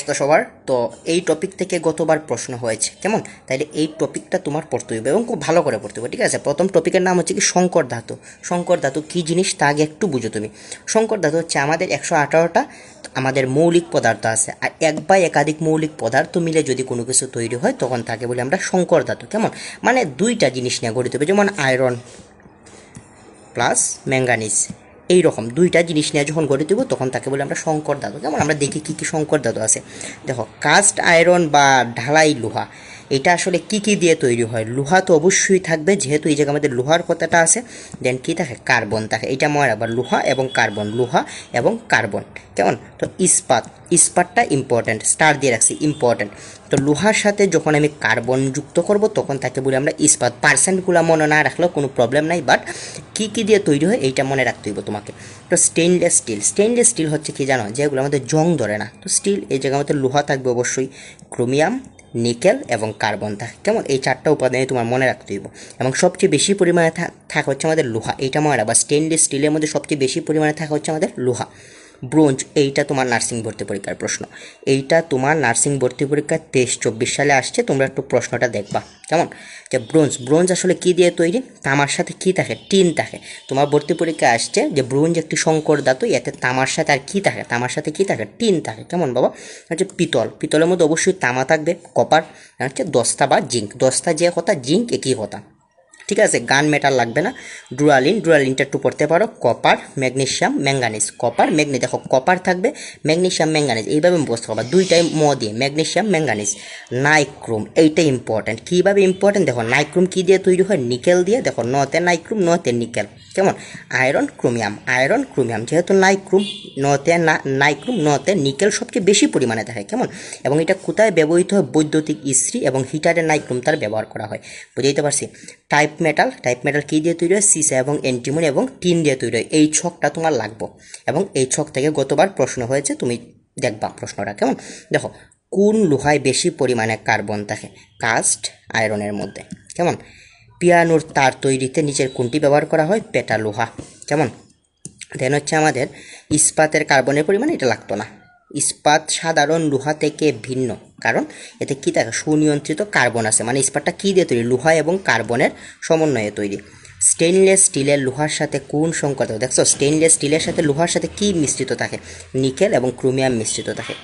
অবস্থা সবার? তো এই টপিক থেকে গতবার প্রশ্ন হয়েছে, কেমন? তাইলে এই টপিকটা তোমার পড়তে হবে এবং খুব ভালো করে পড়তে হবে, ঠিক আছে? প্রথম টপিকের নাম হচ্ছে কি সংকর ধাতু। সংকর ধাতু কী জিনিস তা আগে একটু বুঝো তুমি। সংকর ধাতু হচ্ছে আমাদের 118টা আমাদের মৌলিক পদার্থ আছে, আর এক বা একাধিক মৌলিক পদার্থ মিলে যদি কোনো কিছু তৈরি হয় তখন তাকে বলি আমরা সংকর ধাতু, কেমন? মানে দুইটা জিনিস নিয়ে গঠিত হবে, যেমন আয়রন প্লাস ম্যাঙ্গানিজ, এইরকম দুইটা জিনিস নিয়ে যখন গঠিত হইব তখন তাকে বলে আমরা সংকর ধাতু। যেমন আমরা দেখি কী কী সংকর ধাতু আছে। দেখো, কাস্ট আয়রন বা ঢালাই লোহা, এটা আসলে কি কি দিয়ে তৈরি হয়? লোহা তো অবশ্যই থাকবে, যেহেতু এই জায়গায় আমাদের লোহার কথাটা আছে। দেন কি থাকে? কার্বন থাকে। এটা মনে রাখবার, লোহা এবং কার্বন, লোহা এবং কার্বন, কেমন? তো ইস্পাত, ইস্পাতটা ইম্পর্ট্যান্ট, স্টার দিয়ে রাখছি, ইম্পর্ট্যান্ট। তো লোহার সাথে যখন আমি কার্বন যুক্ত করব তখন তাকে বলি আমরা ইস্পাত। পার্সেন্টগুলো মনে না রাখলেও কোনো প্রবলেম নাই, বাট কী কী দিয়ে তৈরি হয় এইটা মনে রাখতে হইব তোমাকে। তো স্টেনলেস স্টিল, স্টেনলেস স্টিল হচ্ছে কি জানো? যেগুলো আমাদের জং ধরে না। তো স্টিল, এই জায়গায় আমাদের লোহা থাকবে অবশ্যই, ক্রোমিয়াম, নিকেল এবং কার্বন থাকে, কেমন? এই চারটা উপাদানই তোমার মনে রাখতে হইব। এবং সবচেয়ে বেশি পরিমাণে থাকা হচ্ছে আমাদের লোহা, এইটা মনে রাখবা। স্টেনলেস স্টিলের মধ্যে সবচেয়ে বেশি পরিমাণে থাকা হচ্ছে আমাদের লোহা। ব্রোঞ্জ, এইটা তোমার নার্সিং ভর্তি পরীক্ষার প্রশ্ন, এইটা তোমার নার্সিং ভর্তি পরীক্ষা 23-24 সালে আসছে, তোমরা একটু প্রশ্নটা দেখবা, কেমন? যে ব্রোঞ্জ, ব্রোঞ্জ আসলে কি দিয়ে তৈরি? তামার সাথে কি থাকে? টিন থাকে। তোমার ভর্তি পরীক্ষা আসছে যে ব্রোঞ্জ একটি সংকর ধাতু, এতে তামার সাথে আর কি থাকে? তামার সাথে কি থাকে? টিন থাকে, কেমন বাবা? হচ্ছে পিতল, পিতলের মধ্যে অবশ্যই তামা থাকবে, কপার, হচ্ছে দস্তা বা জিঙ্ক, দস্তা যে কথা, জিঙ্ক একই কথা, ঠিক আছে? গান মেটাল লাগবে না। ডুরালিন, ডুরালিনটা একটু পড়তে পারো। কপার, ম্যাগনেসিয়াম, ম্যাঙ্গানিজ, কপার ম্যাগনেস, দেখো কপার থাকবে, ম্যাগনেসিয়াম, ম্যাঙ্গানিজ, এইভাবে মুখস্থ করবা, দুইটাই ম দিয়ে, ম্যাগনেসিয়াম, ম্যাঙ্গানিজ। নাইক্রোম, এইটা ইম্পর্ট্যান্ট। কীভাবে ইম্পর্ট্যান্ট? দেখো, নাইক্রোম কী দিয়ে তৈরি হয়? নিকেল দিয়ে। দেখো, নতে নাইক্রোম, নতে নিকেল, কেমন? আয়রন, ক্রোমিয়াম, আয়রন, ক্রোমিয়াম, যেহেতু নাইক্রোম, নতে নাইক্রোম, নতে নিকেল সবচেয়ে বেশি পরিমাণে থাকে, কেমন? এবং এটা কোথায় ব্যবহৃত হয়? বৈদ্যুতিক ইস্ত্রি এবং হিটারে নাইক্রোম তার ব্যবহার করা হয়, বুঝাইতে পারছি? টাইপ মেটাল, টাইপ মেটাল কী দিয়ে তৈরি হয়? সিসা এবং অ্যান্টিমনি এবং টিন দিয়ে তৈরি হয়। এই ছকটা তোমার লাগবে, এবং এই ছক থেকে গতবার প্রশ্ন হয়েছে, তুমি দেখবা প্রশ্নটা, কেমন? দেখো, কোন লোহায় বেশি পরিমাণে কার্বন থাকে? কাস্ট আয়রনের মধ্যে, কেমন? পিয়ানোর তার তৈরিতে নিচের কোনটি ব্যবহার করা হয়? পেটা লোহা, কেমন? দেন হচ্ছে আমাদের ইস্পাতের কার্বনের পরিমাণ, এটা লাগতো না। ইস্পাত সাধারণ লোহা থেকে ভিন্ন, কারণ এতে কী থাকে? সুনিয়ন্ত্রিত কার্বন আছে। মানে ইস্পাতটা কী দিয়ে তৈরি? লোহা এবং কার্বনের সমন্বয়ে তৈরি। স্টেনলেস স্টিলের লোহার সাথে কোন সংকর থাকে? দেখছো, স্টেনলেস স্টিলের সাথে লোহার সাথে কী মিশ্রিত থাকে? নিকেল এবং ক্রোমিয়াম মিশ্রিত থাকে।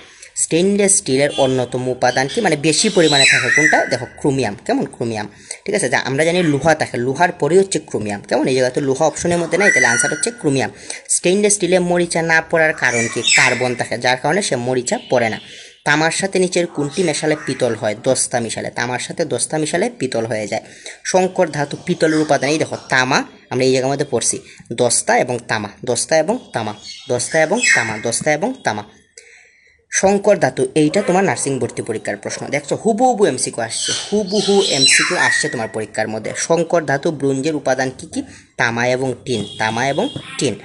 স্টেনলেস স্টিলের অন্যতম উপাদান কি, মানে বেশি পরিমাণে থাকে কোনটা? দেখো, ক্রোমিয়াম, কেমন? ক্রোমিয়াম, ঠিক আছে? যা আমরা জানি লোহা থাকে, লোহার পরেই হচ্ছে ক্রোমিয়াম, কেমন? এই জায়গায় তো লোহা অপশনের মধ্যে নাই, তাহলে আনসার হচ্ছে ক্রোমিয়াম। স্টেনলেস স্টিলে মরিচা না পড়ার কারণ কি? কার্বন থাকে, যার কারণে সে মরিচা পড়ে না। তামার সাথে নিচের কোনটি মেশালে পিতল হয়? দস্তা মিশালে, তামার সাথে দস্তা মিশালে পিতল হয়ে যায়। সংকর ধাতু পিতলের উপাদান, এই দেখো তামা, আমরা এই জায়গার মধ্যে পড়ছি, দস্তা এবং তামা, দস্তা এবং তামা, দস্তা এবং তামা, দস্তা এবং তামা। সংকর ধাতু, এইটা তোমার নার্সিং ভর্তি পরীক্ষার প্রশ্ন, দেখছো হুবহু এমসিকিউ আসছে, হুবহু এমসিকিউ আসছে তোমার পরীক্ষার মধ্যে। সংকর ধাতু ব্রোঞ্জের উপাদান কি কি? তামা এবং টিন, তামা এবং টিন।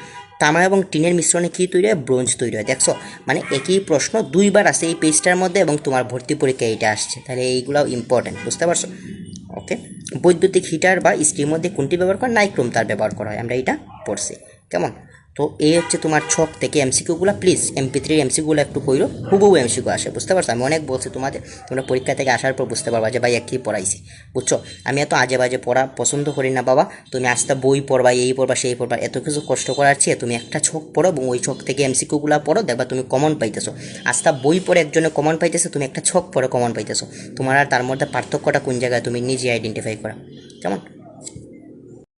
তামা এবং টিনের মিশ্রণে কী তৈরি হয়? ব্রোঞ্জ তৈরি হয়, দেখছো? মানে একই প্রশ্ন দুইবার আছে এই পেজটার মধ্যে, এবং তোমার ভর্তি পরীক্ষা এইটা আসছে, তাহলে এইগুলাও ইম্পর্টেন্ট, বুঝতে পারছো? ওকে। বৈদ্যুতিক হিটার বা ইস্ত্রির মধ্যে কোনটি ব্যবহার করা? নাইক্রোম তার ব্যবহার করা হয়, আমরা এইটা পড়ছি, কেমন? তো এই হচ্ছে তোমার ছক থেকে এমসিকিউগুলো, প্লিজ MP3 এমসিকিউগুলো একটু কইরো, হুবহু এমসিকিউ আসে, বুঝতে পারছো? আমি অনেক বলছি তোমাদের, তোমরা পরীক্ষা থেকে আসার পর বুঝতে পারবা যে ভাই কী পড়াইছি, বুঝছো? আমি এত আজে বাজে পড়া পছন্দ করি না বাবা। তুমি আস্তে বই পড়বা, এই পড়বা, সেই পড়বা, এত কিছু কষ্ট করার চেয়ে তুমি একটা ছক পড়ো এবং ওই ছক থেকে এমসিকিউগুলো পড়ো, দেখবা তুমি কমন পাইতেছো। আস্তে বই পড়ে একজনে কমন পাইতেছে, তুমি একটা ছক পড়ে কমন পাইতেছো। তোমার আর তার মধ্যে পার্থক্যটা কোন জায়গায় তুমি নিজে আইডেন্টিফাই করা, কেমন?